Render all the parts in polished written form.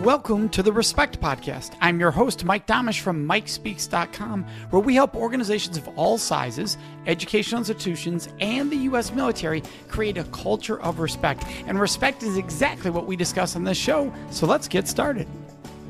Welcome to the Respect Podcast. I'm your host, Mike Domitrz from MikeSpeaks.com, where we help organizations of all sizes, educational institutions, and the U.S. military create a culture of respect. And respect is exactly what we discuss on this show, so let's get started.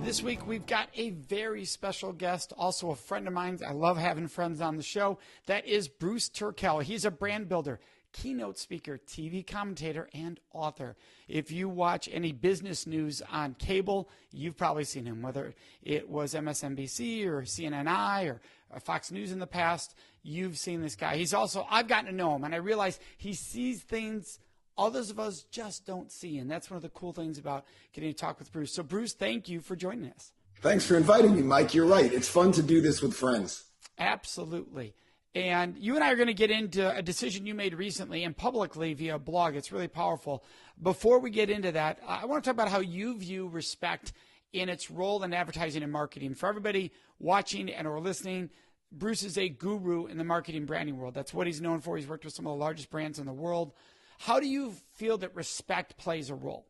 This week, we've got a very special guest, also a friend of mine. I love having friends on the show. That is Bruce Turkel. He's a brand builder, keynote speaker, TV commentator, and author. If you watch any business news on cable, you've probably seen him, whether it was MSNBC or CNNI or Fox News in the past. You've seen this guy. He's also, I've gotten to know him, and I realize he sees things others of us just don't see, and that's one of the cool things about getting to talk with Bruce. So, Bruce, thank you for joining us. Thanks for inviting me, Mike. You're right. It's fun to do this with friends. Absolutely. And you and I are going to get into a decision you made recently and publicly via blog. It's really powerful. Before we get into that, I want to talk about how you view respect in its role in advertising and marketing. For everybody watching and or listening, Bruce is a guru in the marketing branding world. That's what he's known for. He's worked with some of the largest brands in the world. How do you feel that respect plays a role?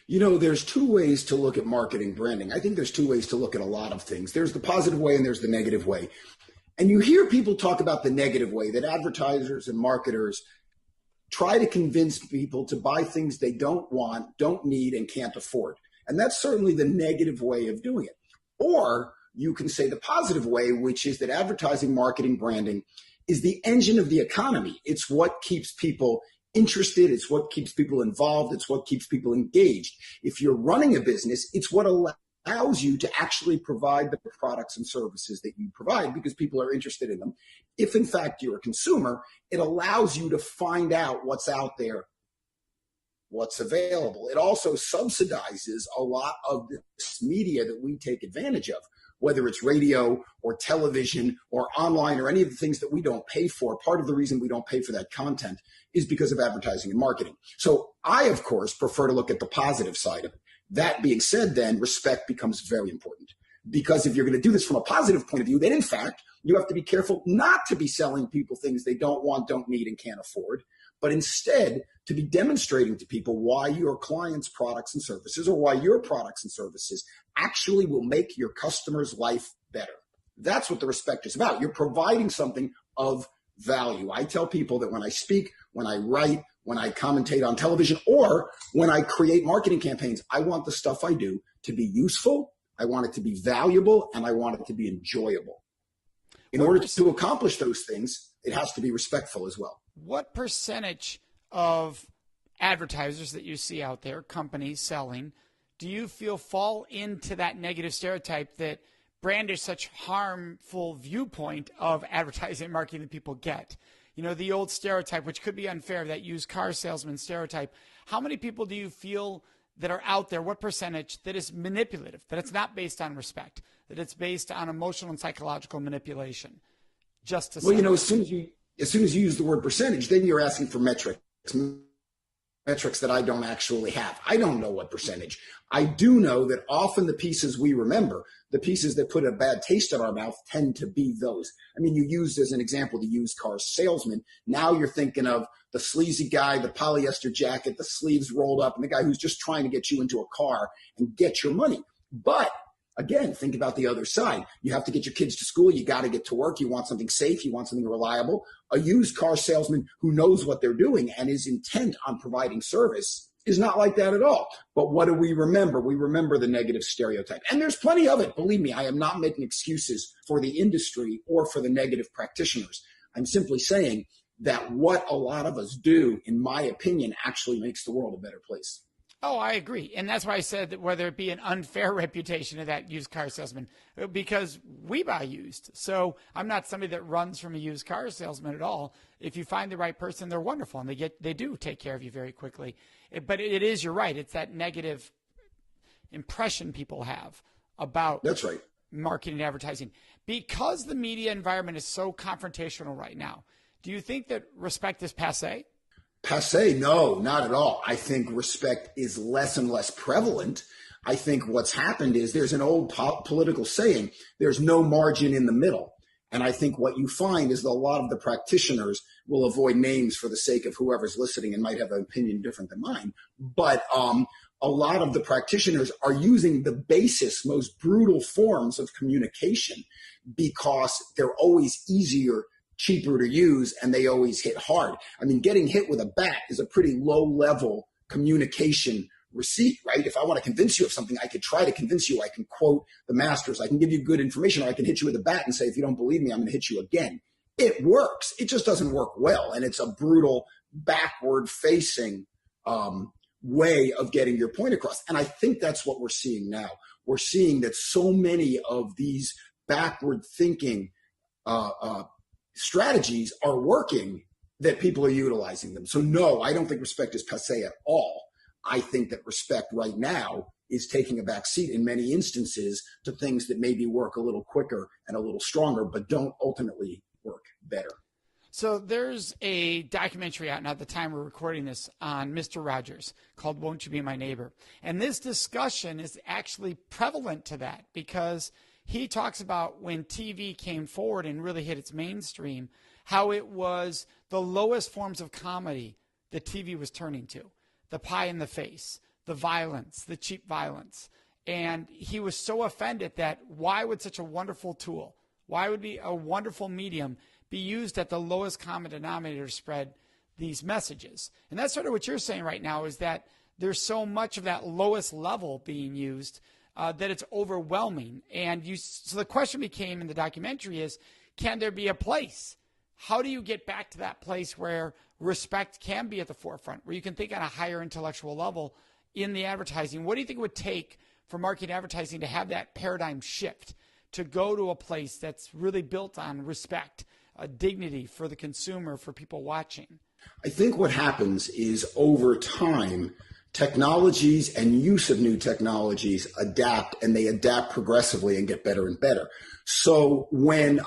You know, there's two ways to look at marketing branding. I think there's two ways to look at a lot of things. There's the positive way and there's the negative way. And you hear people talk about the negative way, that advertisers and marketers try to convince people to buy things they don't want, don't need, and can't afford. And that's certainly the negative way of doing it. Or you can say the positive way, which is that advertising, marketing, branding is the engine of the economy. It's what keeps people interested. It's what keeps people involved. It's what keeps people engaged. If you're running a business, it's what allows you to actually provide the products and services that you provide because people are interested in them. If in fact you're a consumer, it allows you to find out what's out there, what's available. It also subsidizes a lot of this media that we take advantage of, whether it's radio or television or online or any of the things that we don't pay for. Part of the reason we don't pay for that content is because of advertising and marketing. So I, of course, prefer to look at the positive side of it. That being said, then respect becomes very important, because if you're going to do this from a positive point of view, then in fact, you have to be careful not to be selling people things they don't want, don't need, and can't afford, but instead to be demonstrating to people why your clients' products and services, or why your products and services actually will make your customer's life better. That's what the respect is about. You're providing something of value. I tell people that when I speak, when I write, when I commentate on television, or when I create marketing campaigns, I want the stuff I do to be useful, I want it to be valuable, and I want it to be enjoyable. In order to accomplish those things, it has to be respectful as well. What percentage of advertisers that you see out there, companies selling, do you feel fall into that negative stereotype that brand is such harmful viewpoint of advertising and marketing that people get? You know, the old stereotype, which could be unfair, that used car salesman stereotype. How many people do you feel that are out there, what percentage, that is manipulative, that it's not based on respect, that it's based on emotional and psychological manipulation? Just to well, you know, as soon as you use the word percentage, then you're asking for metrics that I don't actually have. I don't know what percentage. I do know that often the pieces we remember, the pieces that put a bad taste in our mouth, tend to be those. I mean, you used as an example the used car salesman. Now you're thinking of the sleazy guy, the polyester jacket, the sleeves rolled up, and the guy who's just trying to get you into a car and get your money. But again, think about the other side. You have to get your kids to school. You got to get to work. You want something safe. You want something reliable. A used car salesman who knows what they're doing and is intent on providing service is not like that at all. But what do we remember? We remember the negative stereotype. And there's plenty of it. Believe me, I am not making excuses for the industry or for the negative practitioners. I'm simply saying that what a lot of us do, in my opinion, actually makes the world a better place. Oh, I agree. And that's why I said that whether it be an unfair reputation of that used car salesman, because we buy used. So I'm not somebody that runs from a used car salesman at all. If you find the right person, they're wonderful, and they do take care of you very quickly. But it is, you're right, it's that negative impression people have about that's right. marketing and advertising. Because the media environment is so confrontational right now, do you think that respect is passé? Passé? No, not at all. I think respect is less and less prevalent. I think what's happened is there's an old political saying, there's no margin in the middle. And I think what you find is that a lot of the practitioners will avoid names for the sake of whoever's listening and might have an opinion different than mine. But a lot of the practitioners are using the basest, most brutal forms of communication because they're always easier, cheaper to use, and they always hit hard. I mean, getting hit with a bat is a pretty low-level communication receipt, right? If I want to convince you of something, I could try to convince you. I can quote the masters. I can give you good information, or I can hit you with a bat and say, if you don't believe me, I'm going to hit you again. It works. It just doesn't work well. And it's a brutal, backward-facing way of getting your point across. And I think that's what we're seeing now. We're seeing that so many of these backward-thinking strategies are working that people are utilizing them. So no, I don't think respect is passé at all. I think that respect right now is taking a back seat in many instances to things that maybe work a little quicker and a little stronger, but don't ultimately work better. So there's a documentary out now at the time we're recording this on Mr. Rogers called Won't You Be My Neighbor? And this discussion is actually prevalent to that because he talks about when TV came forward and really hit its mainstream, how it was the lowest forms of comedy that TV was turning to. The pie in the face, the violence, the cheap violence. And he was so offended that why would such a wonderful tool, why would be a wonderful medium be used at the lowest common denominator to spread these messages? And that's sort of what you're saying right now is that there's so much of that lowest level being used that it's overwhelming. And so the question became in the documentary is, can there be a place? How do you get back to that place where respect can be at the forefront, where you can think on a higher intellectual level in the advertising? What do you think it would take for marketing advertising to have that paradigm shift, to go to a place that's really built on respect, dignity for the consumer, for people watching? I think what happens is over time, technologies and use of new technologies adapt, and they adapt progressively and get better and better. So when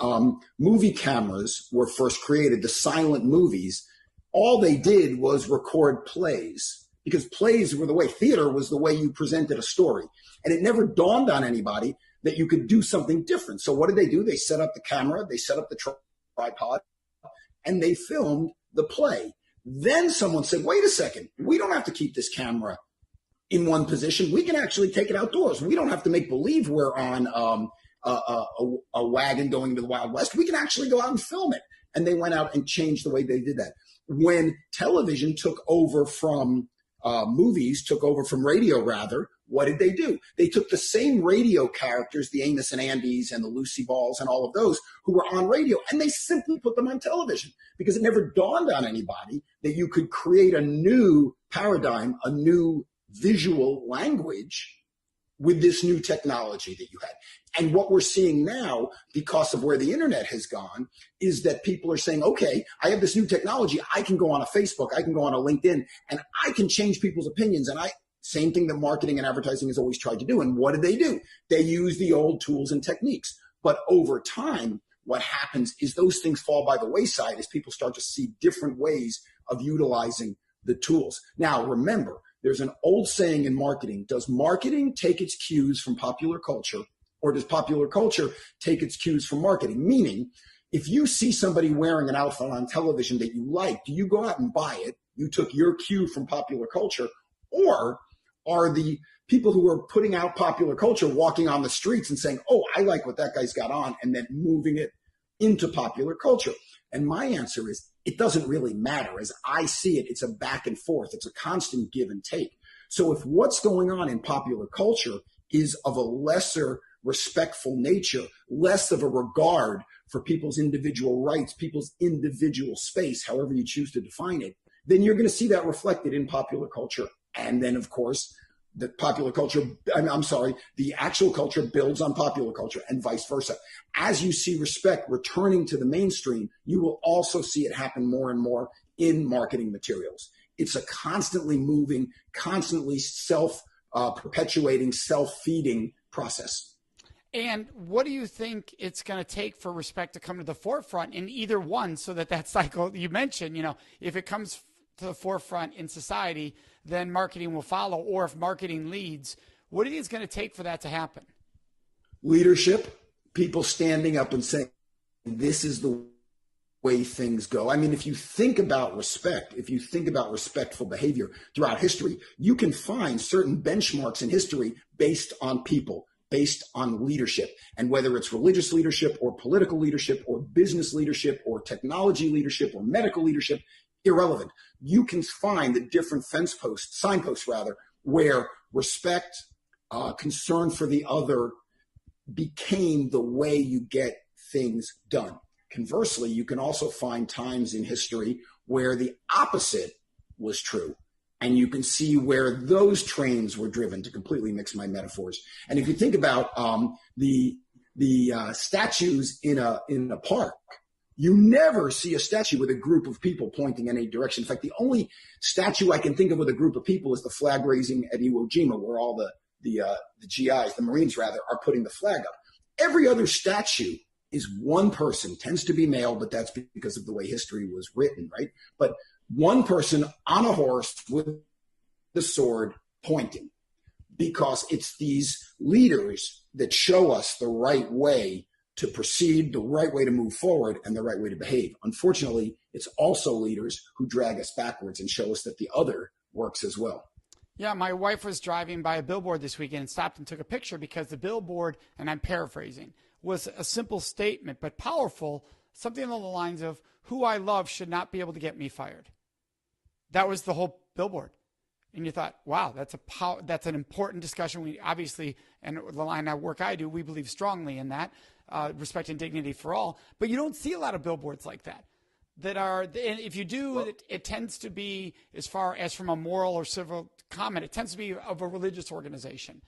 movie cameras were first created, the silent movies, all they did was record plays, because plays were the way, theater was the way you presented a story. And it never dawned on anybody that you could do something different. So what did they do? They set up the camera, they set up the tripod, and they filmed the play. Then someone said, wait a second, we don't have to keep this camera in one position. We can actually take it outdoors. We don't have to make believe we're on a wagon going to the Wild West. We can actually go out and film it. And they went out and changed the way they did that. When television took over from radio rather, what did they do? They took the same radio characters, the Amos and Andys and the Lucy Balls and all of those who were on radio, and they simply put them on television because it never dawned on anybody that you could create a new paradigm, a new visual language with this new technology that you had. And what we're seeing now, because of where the internet has gone, is that people are saying, okay, I have this new technology. I can go on a Facebook, I can go on a LinkedIn, and I can change people's opinions. And same thing that marketing and advertising has always tried to do. And what do? They use the old tools and techniques. But over time, what happens is those things fall by the wayside as people start to see different ways of utilizing the tools. Now, remember, there's an old saying in marketing: does marketing take its cues from popular culture, or does popular culture take its cues from marketing? Meaning, if you see somebody wearing an outfit on television that you like, do you go out and buy it? You took your cue from popular culture. Or are the people who are putting out popular culture walking on the streets and saying, oh, I like what that guy's got on, and then moving it into popular culture? And my answer is, it doesn't really matter. As I see it, it's a back and forth. It's a constant give and take. So if what's going on in popular culture is of a lesser respectful nature, less of a regard for people's individual rights, people's individual space, however you choose to define it, then you're going to see that reflected in popular culture. And then, of course, the actual culture builds on popular culture and vice versa. As you see respect returning to the mainstream, you will also see it happen more and more in marketing materials. It's a constantly moving, constantly self-perpetuating, self-feeding process. And what do you think it's going to take for respect to come to the forefront in either one, so that cycle you mentioned, if it comes to the forefront in society, then marketing will follow? Or if marketing leads, what do you think it's going to take for that to happen? Leadership, people standing up and saying, this is the way things go. I mean, if you think about respect, if you think about respectful behavior throughout history, you can find certain benchmarks in history based on people, based on leadership. And whether it's religious leadership or political leadership or business leadership or technology leadership or medical leadership, irrelevant. You can find the different signposts rather, where respect, concern for the other became the way you get things done. Conversely, you can also find times in history where the opposite was true. And you can see where those trains were driven, to completely mix my metaphors. And if you think about the statues in a park, you never see a statue with a group of people pointing in a direction. In fact, the only statue I can think of with a group of people is the flag raising at Iwo Jima, where all the GIs, the Marines rather, are putting the flag up. Every other statue is one person, tends to be male, but that's because of the way history was written, right? But one person on a horse with the sword pointing, because it's these leaders that show us the right way to proceed, the right way to move forward, and the right way to behave. Unfortunately, it's also leaders who drag us backwards and show us that the other works as well. Yeah, my wife was driving by a billboard this weekend and stopped and took a picture because the billboard, and I'm paraphrasing, was a simple statement but powerful, something along the lines of, who I love should not be able to get me fired. That was the whole billboard. And you thought, wow, that's an important discussion. We obviously, and the line of work I do, we believe strongly in that, respect and dignity for all. But you don't see a lot of billboards like that. That are, and if you do, it tends to be, as far as from a moral or civil comment, it tends to be of a religious organization.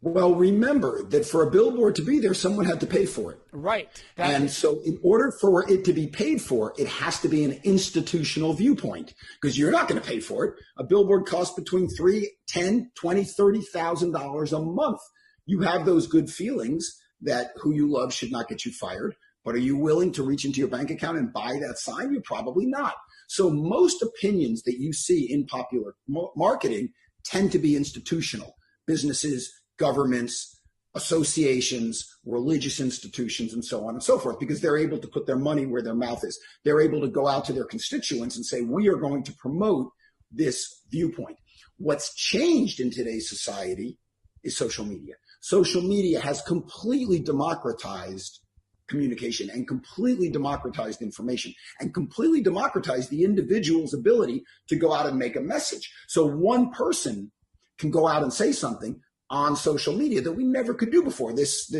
Well, remember that for a billboard to be there, someone had to pay for it. Right. And so in order for it to be paid for, it has to be an institutional viewpoint, because you're not going to pay for it. A billboard costs between $3,000, $10,000, $20,000, $30,000 a month. You have those good feelings that who you love should not get you fired. But are you willing to reach into your bank account and buy that sign? You're probably not. So most opinions that you see in popular marketing tend to be institutional. Businesses, governments, associations, religious institutions, and so on and so forth, because they're able to put their money where their mouth is. They're able to go out to their constituents and say, we are going to promote this viewpoint. What's changed in today's society is social media. Social media has completely democratized communication and completely democratized information and completely democratized the individual's ability to go out and make a message. So one person can go out and say something on social media that we never could do before. This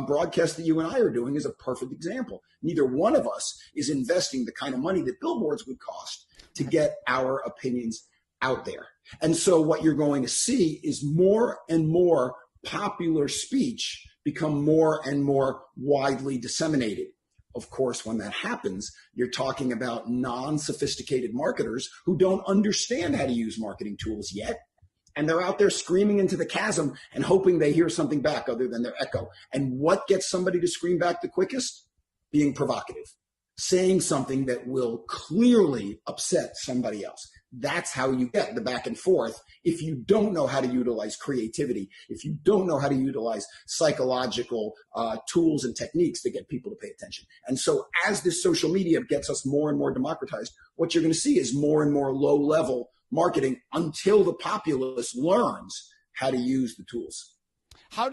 broadcast that you and I are doing is a perfect example. Neither one of us is investing the kind of money that billboards would cost to get our opinions out there. And so what you're going to see is more and more popular speech become more and more widely disseminated. Of course, when that happens, you're talking about non-sophisticated marketers who don't understand how to use marketing tools yet. And they're out there screaming into the chasm and hoping they hear something back other than their echo. And what gets somebody to scream back the quickest? Being provocative, saying something that will clearly upset somebody else. That's how you get the back and forth. If you don't know how to utilize creativity, if you don't know how to utilize psychological tools and techniques to get people to pay attention. And so as this social media gets us more and more democratized, what you're going to see is more and more low-level marketing until the populace learns how to use the tools. Who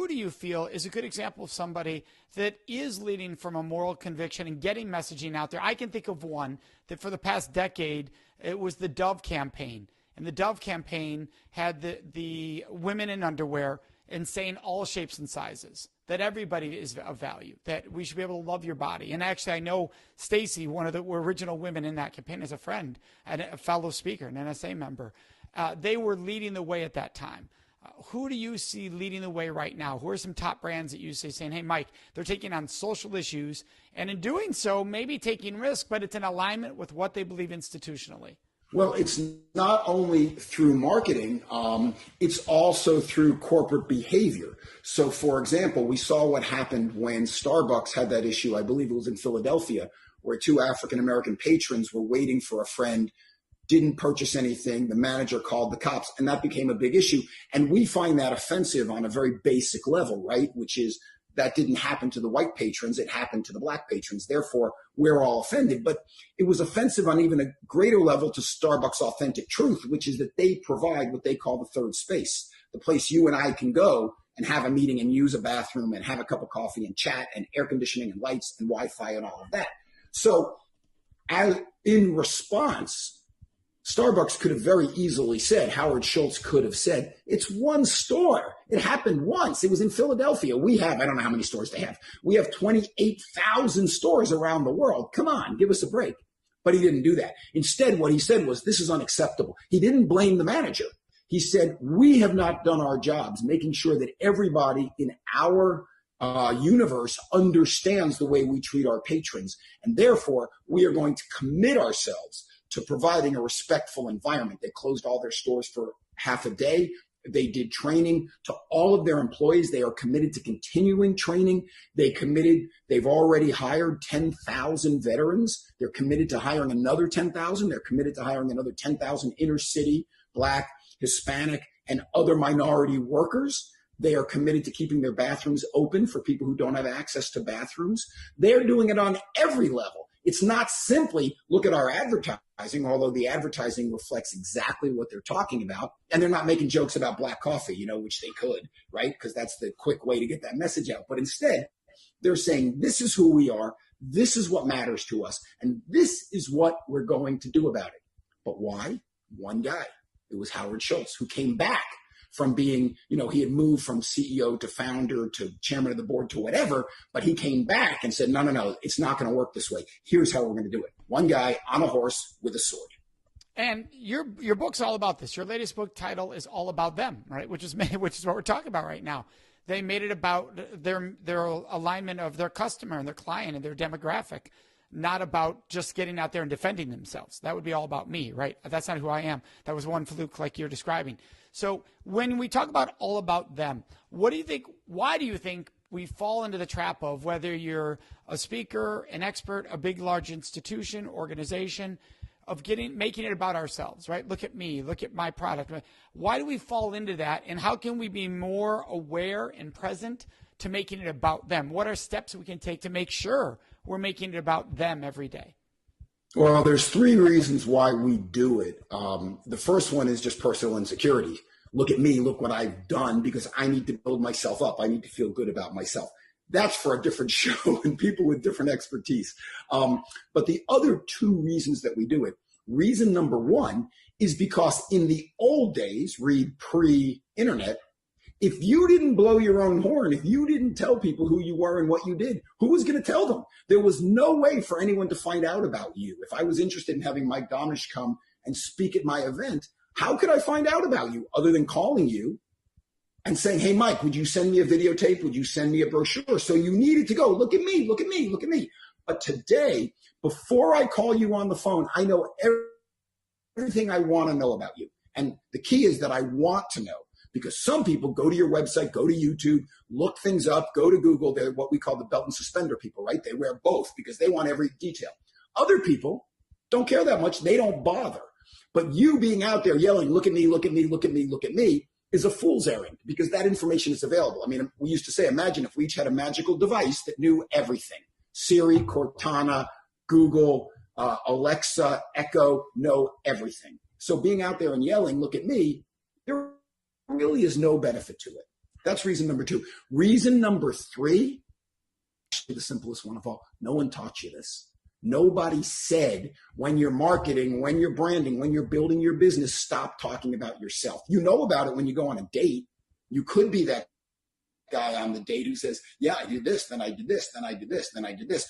do you feel is a good example of somebody that is leading from a moral conviction and getting messaging out there? I can think of one that for the past decade, it was the Dove campaign. And the Dove campaign had the women in underwear and saying all shapes and sizes, that everybody is of value, that we should be able to love your body. And actually, I know Stacy, one of the original women in that campaign, as a friend and a fellow speaker, an NSA member. They were leading the way at that time. Who do you see leading the way right now? Who are some top brands that you say saying, hey, Mike, they're taking on social issues, and in doing so, maybe taking risk, but it's in alignment with what they believe institutionally? Well, it's not only through marketing, it's also through corporate behavior. So, for example, we saw what happened when Starbucks had that issue, I believe it was in Philadelphia, where two African-American patrons were waiting for a friend, didn't purchase anything. The manager called the cops, and that became a big issue. And we find that offensive on a very basic level, right? Which is that didn't happen to the white patrons, it happened to the black patrons. Therefore, we're all offended. But it was offensive on even a greater level to Starbucks' authentic truth, which is that they provide what they call the third space, the place you and I can go and have a meeting and use a bathroom and have a cup of coffee and chat and air conditioning and lights and Wi-Fi and all of that. So as in response, Starbucks could have very easily said, Howard Schultz could have said, it's one store. It happened once. It was in Philadelphia. We have, I don't know how many stores they have. We have 28,000 stores around the world. Come on, give us a break. But he didn't do that. Instead, what he said was, this is unacceptable. He didn't blame the manager. He said, we have not done our jobs, making sure that everybody in our universe understands the way we treat our patrons. And therefore, we are going to commit ourselves to providing a respectful environment. They closed all their stores for half a day. They did training to all of their employees. They are committed to continuing training. They've already hired 10,000 veterans. They're committed to hiring another 10,000. They're committed to hiring another 10,000 inner city, Black, Hispanic, and other minority workers. They are committed to keeping their bathrooms open for people who don't have access to bathrooms. They're doing it on every level. It's not simply look at our advertising, although the advertising reflects exactly what they're talking about. And they're not making jokes about black coffee, which they could, right? Because that's the quick way to get that message out. But instead, they're saying, this is who we are. This is what matters to us. And this is what we're going to do about it. But why? One guy. It was Howard Schultz, who came back from being, he had moved from CEO to founder to chairman of the board to whatever, but he came back and said, no, it's not going to work this way. Here's how we're going to do it. One guy on a horse with a sword. And your book's all about this. Your latest book title is All About Them, right? Which is what we're talking about right now. They made it about their alignment of their customer and their client and their demographic, not about just getting out there and defending themselves. That would be all about me, right? That's not who I am. That was one fluke like you're describing. So when we talk about all about them, what do you think? Why do you think we fall into the trap of, whether you're a speaker, an expert, a big, large institution, organization, of making it about ourselves, right? Look at me, look at my product. Why do we fall into that? And how can we be more aware and present to making it about them? What are steps we can take to make sure we're making it about them every day? Well, there's three reasons why we do it. The first one is just personal insecurity. Look at me, look what I've done, because I need to build myself up. I need to feel good about myself. That's for a different show and people with different expertise. But the other two reasons that we do it, reason number one is because in the old days, read pre-internet, if you didn't blow your own horn, if you didn't tell people who you were and what you did, who was going to tell them? There was no way for anyone to find out about you. If I was interested in having Mike Domitrz come and speak at my event, how could I find out about you other than calling you and saying, hey, Mike, would you send me a videotape? Would you send me a brochure? So you needed to go, look at me, look at me, look at me. But today, before I call you on the phone, I know everything I want to know about you. And the key is that I want to know. Because some people go to your website, go to YouTube, look things up, go to Google. They're what we call the belt and suspender people, right? They wear both because they want every detail. Other people don't care that much. They don't bother. But you being out there yelling, look at me, look at me, look at me, look at me, is a fool's errand because that information is available. I mean, we used to say, imagine if we each had a magical device that knew everything. Siri, Cortana, Google, Alexa, Echo know everything. So being out there and yelling, look at me, there really is no benefit to it. That's reason number two. Reason number three, actually the simplest one of all, no one taught you this. Nobody said when you're marketing, when you're branding, when you're building your business, stop talking about yourself. You know about it when you go on a date. You could be that guy on the date who says, yeah, I did this, then I did this, then I did this, then I did this.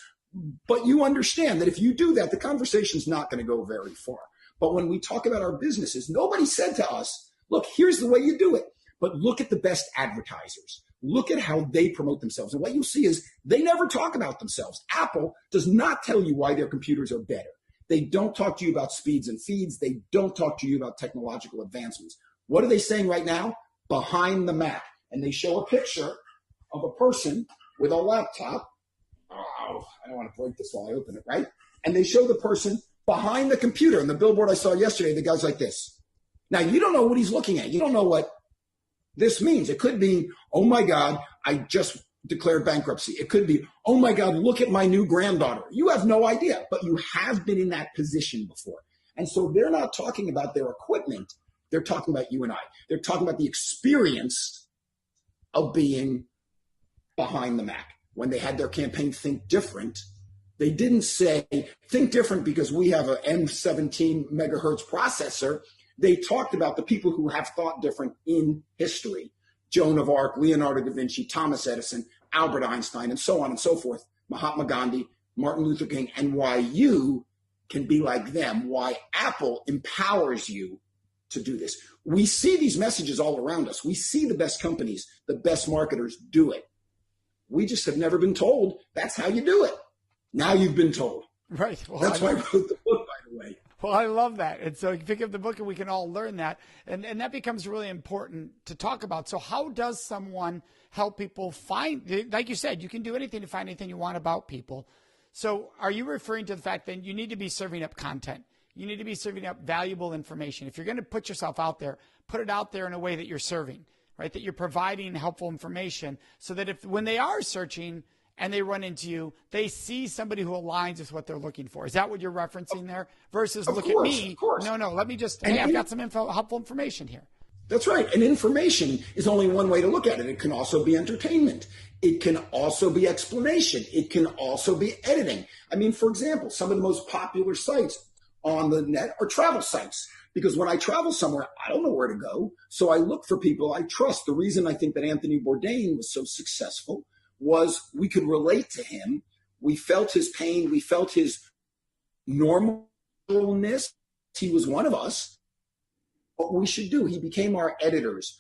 But you understand that if you do that, the conversation's not going to go very far. But when we talk about our businesses, nobody said to us, look, here's the way you do it. But look at the best advertisers. Look at how they promote themselves. And what you'll see is they never talk about themselves. Apple does not tell you why their computers are better. They don't talk to you about speeds and feeds. They don't talk to you about technological advancements. What are they saying right now? Behind the Mac. And they show a picture of a person with a laptop. Oh, I don't want to break this while I open it, right? And they show the person behind the computer. And the billboard I saw yesterday, the guy's like this. Now, you don't know what he's looking at. You don't know what this means. It could be, oh my God, I just declared bankruptcy. It could be, oh my God, look at my new granddaughter. You have no idea, but you have been in that position before. And so they're not talking about their equipment. They're talking about you and I. They're talking about the experience of being behind the Mac. When they had their campaign Think Different, they didn't say think different because we have an M17 megahertz processor. They talked about the people who have thought different in history. Joan of Arc, Leonardo da Vinci, Thomas Edison, Albert Einstein, and so on and so forth, Mahatma Gandhi, Martin Luther King, and why you can be like them, why Apple empowers you to do this. We see these messages all around us. We see the best companies, the best marketers do it. We just have never been told that's how you do it. Now you've been told. Right. Well, that's why I wrote the book, by the way. Well, I love that. And so you pick up the book and we can all learn that. And that becomes really important to talk about. So how does someone help people find, like you said, you can do anything to find anything you want about people. So are you referring to the fact that you need to be serving up content? You need to be serving up valuable information. If you're going to put yourself out there, put it out there in a way that you're serving, right? That you're providing helpful information so that if when they are searching and they run into you, they see somebody who aligns with what they're looking for. Is that what you're referencing there? Versus look at me. No, let me just, hey, I've got some helpful information here. That's right. And information is only one way to look at it. It can also be entertainment. It can also be explanation. It can also be editing. I mean, for example, some of the most popular sites on the net are travel sites. Because when I travel somewhere, I don't know where to go. So I look for people I trust. The reason I think that Anthony Bourdain was so successful was we could relate to him. We felt his pain. We felt his normalness. He was one of us. What we should do, he became our editors.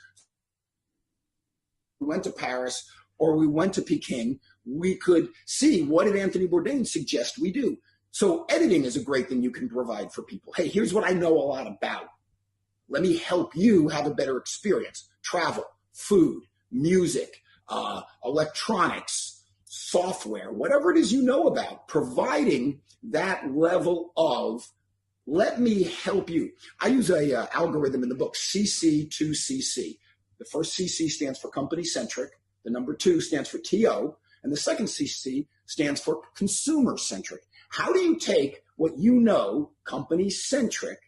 We went to Paris or we went to Peking. We could see, what did Anthony Bourdain suggest we do? So editing is a great thing you can provide for people. Hey, here's what I know a lot about. Let me help you have a better experience. Travel, food, music, electronics, software, whatever it is you know about, providing that level of let me help you. I use a algorithm in the book, CC2CC. The first CC stands for company-centric. The number 2 stands for TO. And the second CC stands for consumer-centric. How do you take what you know, company-centric,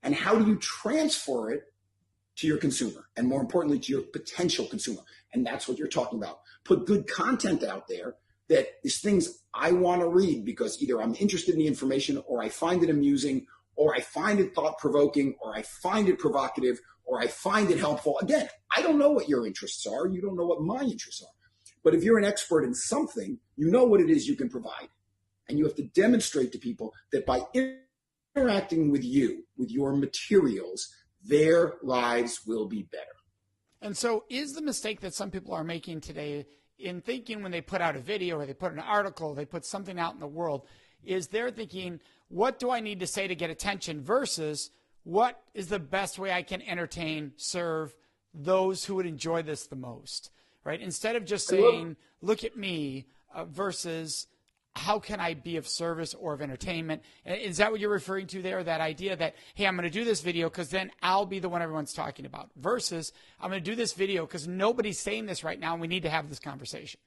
and how do you transfer it to your consumer? And more importantly, to your potential consumer. And that's what you're talking about. Put good content out there that is things I want to read because either I'm interested in the information or I find it amusing or I find it thought-provoking or I find it provocative or I find it helpful. Again, I don't know what your interests are. You don't know what my interests are. But if you're an expert in something, you know what it is you can provide. And you have to demonstrate to people that by interacting with you, with your materials, their lives will be better. And so is the mistake that some people are making today in thinking when they put out a video or they put an article, they put something out in the world, is they're thinking, what do I need to say to get attention versus what is the best way I can entertain, serve those who would enjoy this the most, right? Instead of just saying, look at me versus how can I be of service or of entertainment? Is that what you're referring to there? That idea that, hey, I'm going to do this video because then I'll be the one everyone's talking about versus I'm going to do this video because nobody's saying this right now and we need to have this conversation.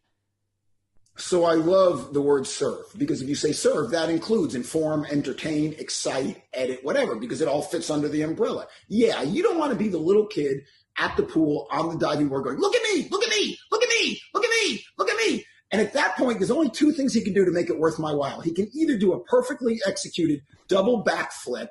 So I love the word serve because if you say serve, that includes inform, entertain, excite, edit, whatever, because it all fits under the umbrella. Yeah, you don't want to be the little kid at the pool on the diving board going, look at me, look at me, look at me, look at me, look at me. And at that point, there's only 2 things he can do to make it worth my while. He can either do a perfectly executed double backflip,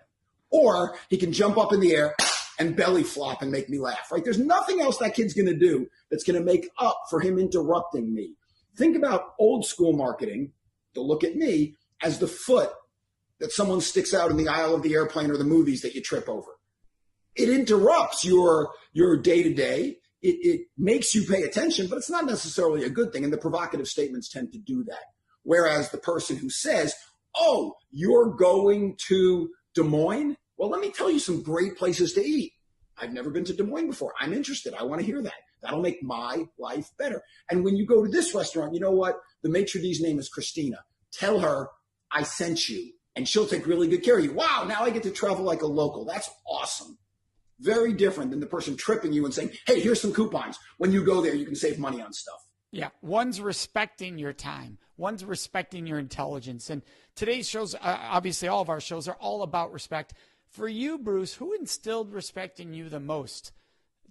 or he can jump up in the air and belly flop and make me laugh, right? There's nothing else that kid's going to do that's going to make up for him interrupting me. Think about old school marketing, the look at me, as the foot that someone sticks out in the aisle of the airplane or the movies that you trip over. It interrupts your day-to-day. It makes you pay attention, but it's not necessarily a good thing. And the provocative statements tend to do that. Whereas the person who says, oh, you're going to Des Moines? Well, let me tell you some great places to eat. I've never been to Des Moines before. I'm interested. I want to hear that. That'll make my life better. And when you go to this restaurant, you know what? The maitre d's name is Christina. Tell her I sent you, and she'll take really good care of you. Wow, now I get to travel like a local. That's awesome. Very different than the person tripping you and saying, hey, here's some coupons. When you go there, you can save money on stuff. Yeah, one's respecting your time. One's respecting your intelligence. And today's shows, obviously all of our shows are all about respect. For you, Bruce, who instilled respect in you the most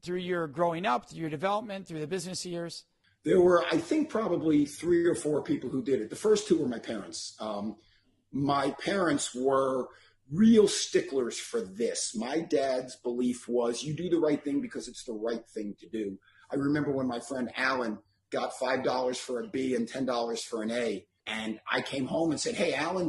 through your growing up, through your development, through the business years? There were, I think, probably 3 or 4 people who did it. The first 2 were my parents. My parents were real sticklers for this. My dad's belief was you do the right thing because it's the right thing to do. I remember when my friend Alan got $5 for a B and $10 for an A. And I came home and said, hey, Alan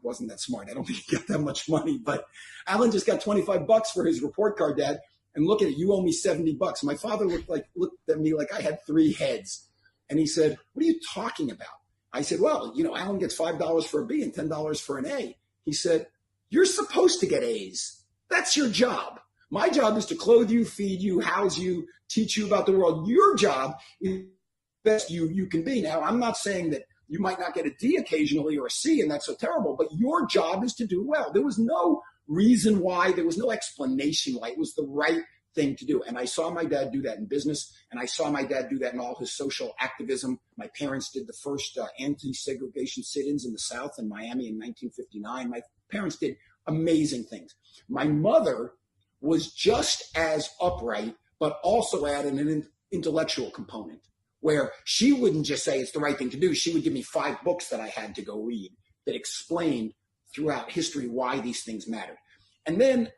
wasn't that smart. I don't think he got that much money, but Alan just got $25 for his report card, Dad. And look at it, you owe me $70. My father looked at me like I had 3 heads. And he said, what are you talking about? I said, well, Alan gets $5 for a B and $10 for an A. He said, you're supposed to get A's. That's your job. My job is to clothe you, feed you, house you, teach you about the world. Your job is the best you can be. Now, I'm not saying that you might not get a D occasionally or a C, and that's so terrible, but your job is to do well. There was no reason why, there was no explanation why. It was the right thing to do. And I saw my dad do that in business, and I saw my dad do that in all his social activism. My parents did the first anti-segregation sit-ins in the South in Miami in 1959. My parents did amazing things. My mother was just as upright, but also added an intellectual component where she wouldn't just say it's the right thing to do. She would give me 5 books that I had to go read that explained throughout history why these things mattered. And then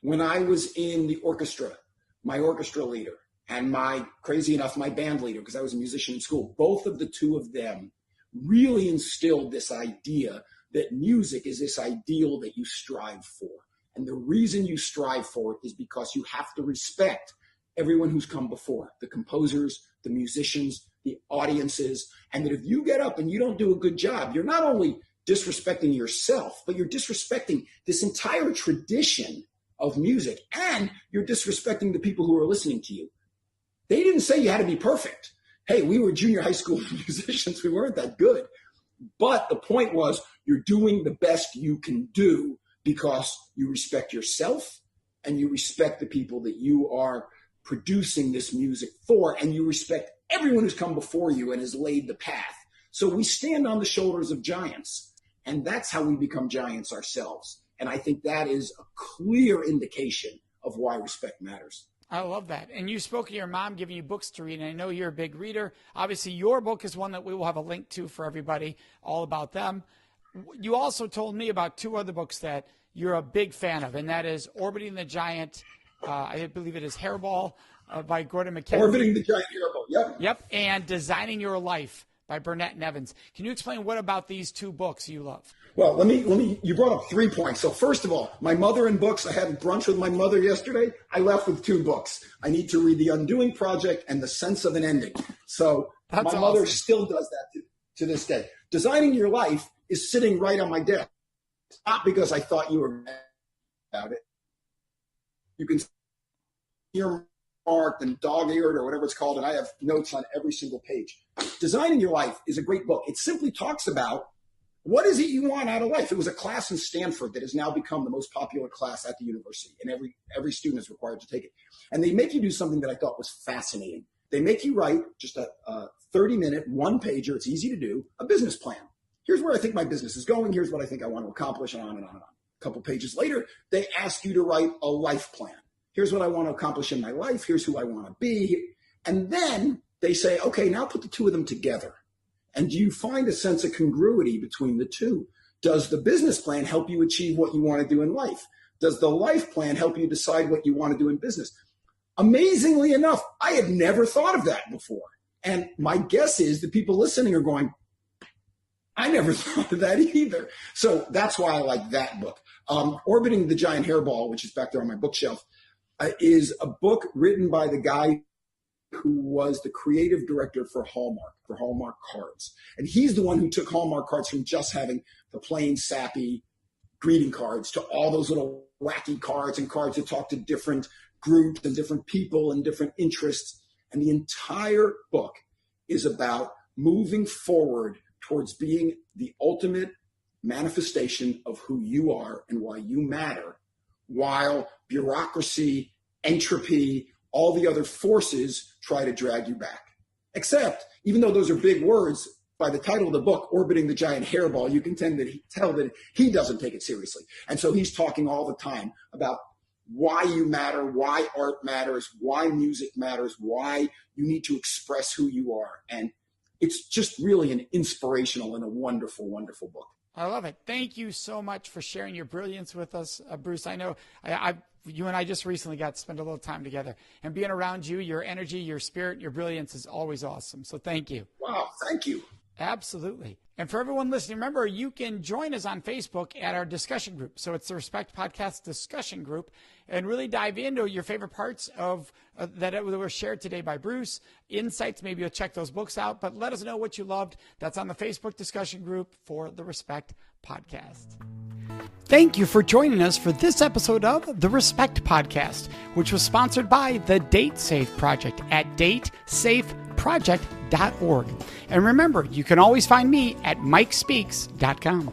when I was in the orchestra, my orchestra leader and crazy enough, my band leader, because I was a musician in school, both of the 2 of them really instilled this idea that music is this ideal that you strive for. And the reason you strive for it is because you have to respect everyone who's come before, the composers, the musicians, the audiences, and that if you get up and you don't do a good job, you're not only disrespecting yourself, but you're disrespecting this entire tradition of music, and you're disrespecting the people who are listening to you. They didn't say you had to be perfect. Hey, we were junior high school musicians. We weren't that good. But the point was you're doing the best you can do because you respect yourself and you respect the people that you are producing this music for, and you respect everyone who's come before you and has laid the path. So we stand on the shoulders of giants, and that's how we become giants ourselves. And I think that is a clear indication of why respect matters. I love that. And you spoke of your mom giving you books to read, and I know you're a big reader. Obviously, your book is one that we will have a link to for everybody, all about them. You also told me about 2 other books that you're a big fan of, and that is Orbiting the Giant, I believe it is Hairball by Gordon McKenzie. Orbiting the Giant Hairball, yep. Yep, and Designing Your Life by Burnett and Evans. Can you explain what about these 2 books you love? Well, let me, you brought up 3 points. So first of all, my mother and books. I had brunch with my mother yesterday. I left with 2 books. I need to read The Undoing Project and The Sense of an Ending. So my mother still does that to this day. Designing Your Life is sitting right on my desk. It's not because I thought you were mad about it. You can see earmarked and dog-eared or whatever it's called, and I have notes on every single page. Designing Your Life is a great book. It simply talks about what is it you want out of life. It was a class in Stanford that has now become the most popular class at the university, and every student is required to take it. And they make you do something that I thought was fascinating. They make you write just a 30-minute, 1-pager, it's easy to do, a business plan. Here's where I think my business is going. Here's what I think I want to accomplish, and on and on and on. A couple pages later, they ask you to write a life plan. Here's what I want to accomplish in my life. Here's who I want to be. And then they say, okay, now put the 2 of them together. And do you find a sense of congruity between the 2? Does the business plan help you achieve what you want to do in life? Does the life plan help you decide what you want to do in business? Amazingly enough, I had never thought of that before. And my guess is the people listening are going, I never thought of that either. So that's why I like that book. Orbiting the Giant Hairball, which is back there on my bookshelf, is a book written by the guy who was the creative director for Hallmark cards. And he's the one who took Hallmark cards from just having the plain, sappy greeting cards to all those little wacky cards and cards that talk to different groups and different people and different interests. And the entire book is about moving forward towards being the ultimate manifestation of who you are and why you matter, while bureaucracy, entropy, all the other forces try to drag you back. Except, even though those are big words, by the title of the book, Orbiting the Giant Hairball, you can tell that he doesn't take it seriously. And so he's talking all the time about why you matter, why art matters, why music matters, why you need to express who you are. And it's just really an inspirational and a wonderful, wonderful book. I love it. Thank you so much for sharing your brilliance with us, Bruce. I know you and I just recently got to spend a little time together, and being around you, your energy, your spirit, your brilliance is always awesome. So thank you. Wow, thank you. Absolutely. And for everyone listening, remember, you can join us on Facebook at our discussion group. So it's the Respect Podcast discussion group, and really dive into your favorite parts of that were shared today by Bruce. Insights, maybe you'll check those books out, but let us know what you loved. That's on the Facebook discussion group for the Respect Podcast. Thank you for joining us for this episode of the Respect Podcast, which was sponsored by the Date Safe Project at datesafeproject.org. And remember, you can always find me at mikespeaks.com.